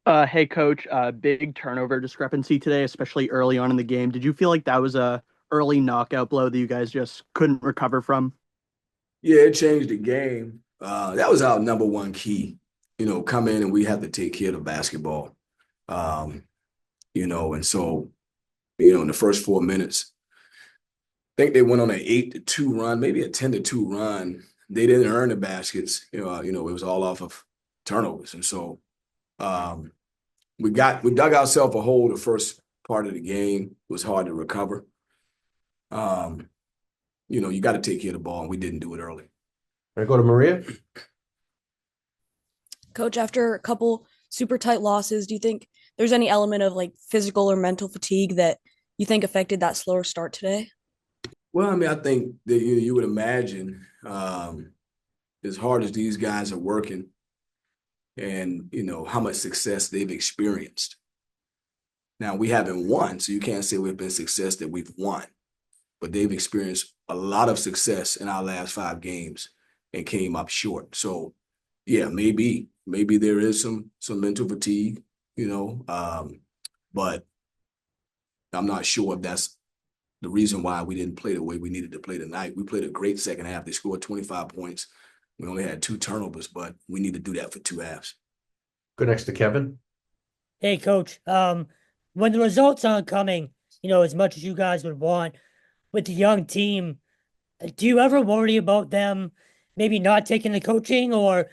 Hey coach, big turnover discrepancy today, especially early on in the game. Did you feel like that was a early knockout blow that you guys just couldn't recover from? Yeah, it changed the game. That was our number one key. Come in and we have to take care of the basketball. Um, and so, in the first 4 minutes, I think they went on an 8-2 run, maybe a 10-2 run. They didn't earn the baskets. It was all off of turnovers. And so um, we dug ourselves a hole the first part of the game. It was hard to recover. Um, you got to take care of the ball, and we didn't do it early. I go to Maria. Coach, after a couple super tight losses, do you think there's any element of like physical or mental fatigue that you think affected that slower start today? Well, I mean, I think that you would imagine as hard as these guys are working and, how much success they've experienced. Now, we haven't won, so you can't say we've been success that we've won, but they've experienced a lot of success in our last 5 games and came up short. So, yeah, maybe there is some mental fatigue, but I'm not sure if that's the reason why we didn't play the way we needed to play tonight. We played a great second half. They scored 25 points. We only had 2 turnovers, but we need to do that for 2 halves. Go next to Kevin. Hey, coach. When the results aren't coming, as much as you guys would want with the young team, do you ever worry about them maybe not taking the coaching or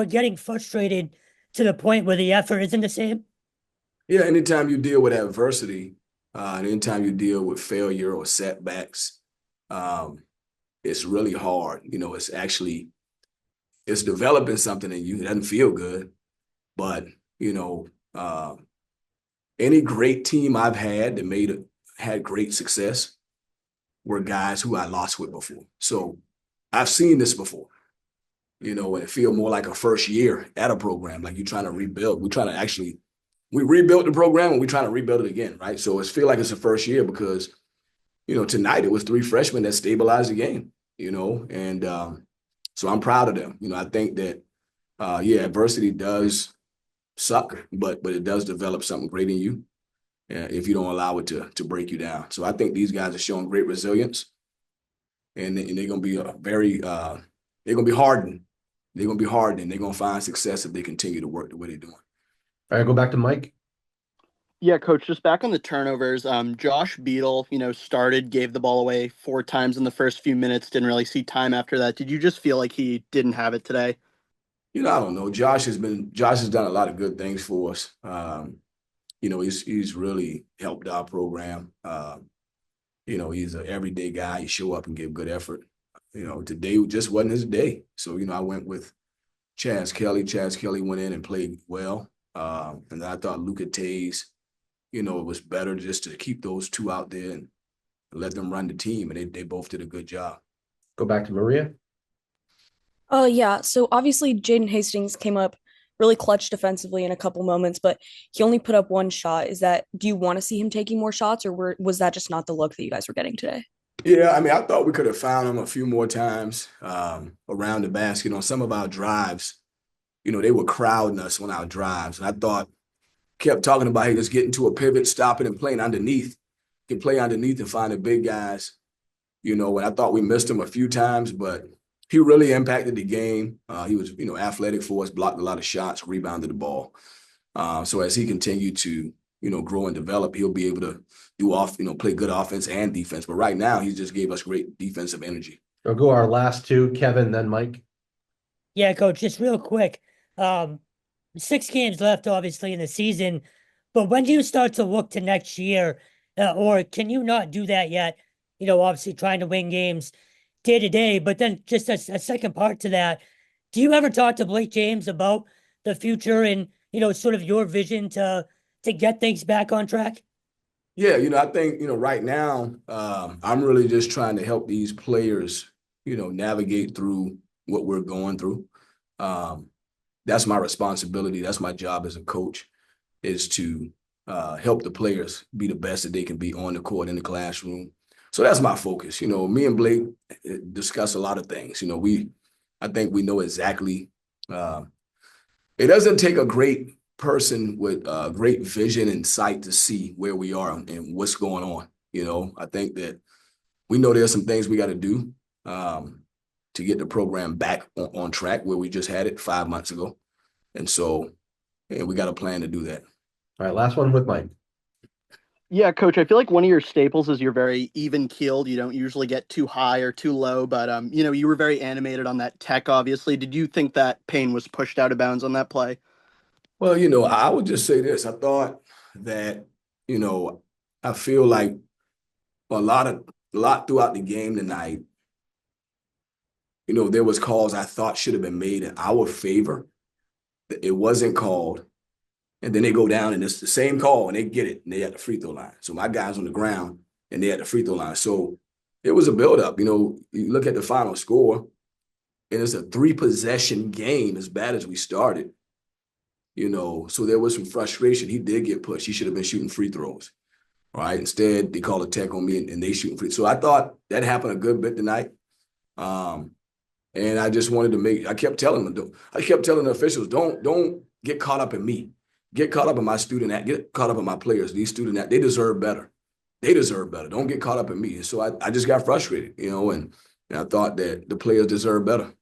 getting frustrated to the point where the effort isn't the same? Yeah, anytime you deal with adversity, and anytime you deal with failure or setbacks, um, it's really hard. It's developing something in you. It doesn't feel good, but you know, uh, any great team I've had that had great success were guys who I lost with before. So I've seen this before. And it feel more like a first year at a program, like you're trying to rebuild. We rebuilt the program and we're trying to rebuild it again, right? So it feel like it's the first year because, tonight it was 3 freshmen that stabilized the game, and so I'm proud of them. I think that, yeah, adversity does suck, but it does develop something great in you if you don't allow it to break you down. So I think these guys are showing great resilience, and they're going to be they're going to be hardened. They're going to be hardened, and they're going to find success if they continue to work the way they're doing. All right, go back to Mike. Yeah, coach, just back on the turnovers. Josh Beadle, started, gave the ball away 4 times in the first few minutes, didn't really see time after that. Did you just feel like he didn't have it today? I don't know. Josh has done a lot of good things for us. He's really helped our program. He's an everyday guy. He show up and give good effort. Today just wasn't his day. So, I went with Chaz Kelly. Chaz Kelly went in and played well. And I thought Luka Tays, it was better just to keep those two out there and let them run the team. And they both did a good job. Go back to Maria. Yeah. So obviously Jaden Hastings came up really clutch defensively in a couple moments, but he only put up one shot. Do you want to see him taking more shots, or was that just not the look that you guys were getting today? Yeah, I mean, I thought we could have found him a few more times around the basket on some of our drives. They were crowding us on our drives. And I thought, kept talking about, hey, just getting to a pivot, stopping and playing underneath. Can play underneath and find the big guys. And I thought we missed him a few times, but he really impacted the game. He was, athletic for us, blocked a lot of shots, rebounded the ball. So as he continued to, grow and develop, he'll be able to play good offense and defense. But right now, he just gave us great defensive energy. I'll go our last two, Kevin, then Mike. Yeah, coach, just real quick. Um, 6 games left, obviously, in the season, but when do you start to look to next year? Or can you not do that yet? Obviously trying to win games day to day, but then just a second part to that. Do you ever talk to Blake James about the future and, sort of your vision to get things back on track? Yeah, I think, right now, I'm really just trying to help these players, navigate through what we're going through. That's my responsibility. That's my job as a coach, is to help the players be the best that they can be on the court, in the classroom. So that's my focus. Me and Blake discuss a lot of things. I think we know exactly. It doesn't take a great person with great vision and sight to see where we are and what's going on. I think that we know there's some things we got to do to get the program back on track where we just had it 5 months ago. And so we got a plan to do that. All right, last one with Mike. Yeah, coach, I feel like one of your staples is you're very even keeled. You don't usually get too high or too low, but you were very animated on that tech, obviously. Did you think that Payne was pushed out of bounds on that play? Well, I would just say this. I thought that, I feel like a lot throughout the game tonight, there was calls I thought should have been made in our favor. It wasn't called. And then they go down and it's the same call and they get it and they at the free throw line. So my guys on the ground and they at the free throw line. So it was a buildup. You look at the final score and it's a 3-possession game as bad as we started. So there was some frustration. He did get pushed. He should have been shooting free throws. All right. Instead, they call a tech on me and they shooting free. So I thought that happened a good bit tonight. And I just wanted to I kept telling the officials, don't get caught up in me. Get caught up in my get caught up in my players. These students, they deserve better. They deserve better. Don't get caught up in me. And so I just got frustrated, and I thought that the players deserve better.